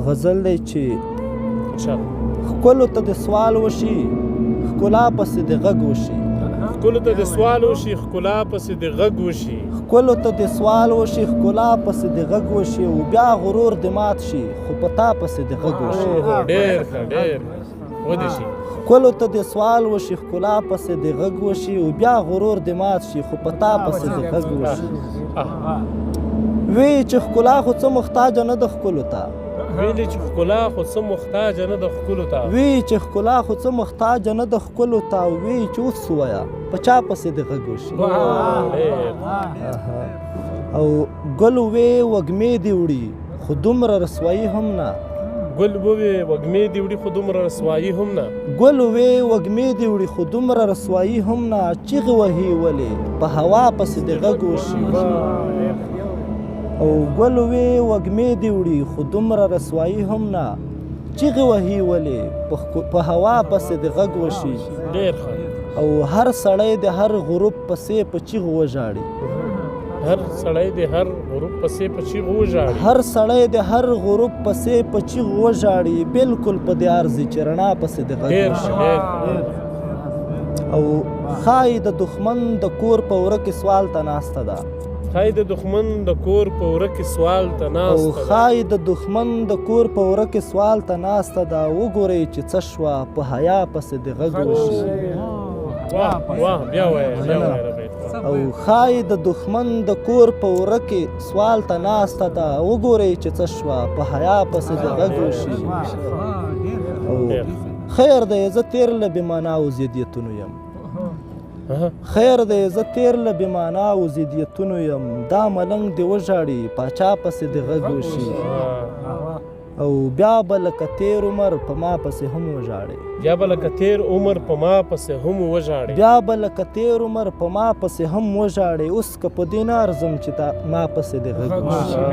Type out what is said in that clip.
غزل دی چې ښکلو ته د سوال وشي ښکلا پسې د غږ وشي ښکلو ته د سوال وشي ښکلا پسې د غږ وشي ښکلو ته د سوال وشي ښکلا پسې د غږ وشي او بیا غرور د مات شي خو په تا پسې د غږ وشي ډېر ښه ډېر ودې شي ښکلو ته د سوال وشي ښکلا پسې د غږ وشي او بیا غرور د مات شي خو په تا پسې د غږ وشي وی چې ښکلا خو څه محتاجه نه ده ښکلو ته ویلې چې ښکلا خو څه محتاجه نه ده ښکلو ته وی چې ښکلا خو څه محتاجه نه ده ښکلو ته وی چې اوس ووایه په چا پسې د غږ وشي او ګل وې وږمې دې وړي خو دومره رسوایي هم نه ګل ووې وږمې دې وړي خو دومره رسوایي هم نه ګل وې وږمې دې وړي خو دومره رسوایي هم نه چیغې وهي ولې په هوا پسې د غږ وشي او ګل وې وږمې دې وړي خو دومره رسوایي هم نه چیغې وهي ولې په هوا پسې د غږ وشي ډېر ښه او هر سړی د هر غروب پسې په چیغو وژاړي هر سړی د هر غروب پسې په چیغو وژاړي هر سړی د هر غروب پسې په چیغو وژاړي بلکل په دې ارزي چې رڼا پسې د غږ وشي او ښایي د دښمن د کور په وره کې سوال ته ناسته ده ښایي د دښمن د کور په وره کې سوال ته ناسته او ښایي د دښمن د کور په وره کې سوال ته ناسته ده وګورئ چې څه شوه په حیا پسې د غږ وشي واه بیا وایه او ښایي د دښمن د کور په وره کې سوال ته ناسته ده وګورئ چې څه شوه په حیا پسې د غږ وشي او خیر دی زه تېر له بېمانا و ضدیتونو یم خیر دی زه تېر له بېمانا و ضدیتونو یم دا ملنګ دې وژاړي پاچا پسې د غږ وشي او بیا به لکه تېر عمر په ما پسې هم وژاړي بیا به لکه تېر عمر په ما پسې هم وژاړي بیا به لکه تېر عمر په ما پسې هم وژاړي اوس که په دې نه ارزم چې ما پسې د غږ وشي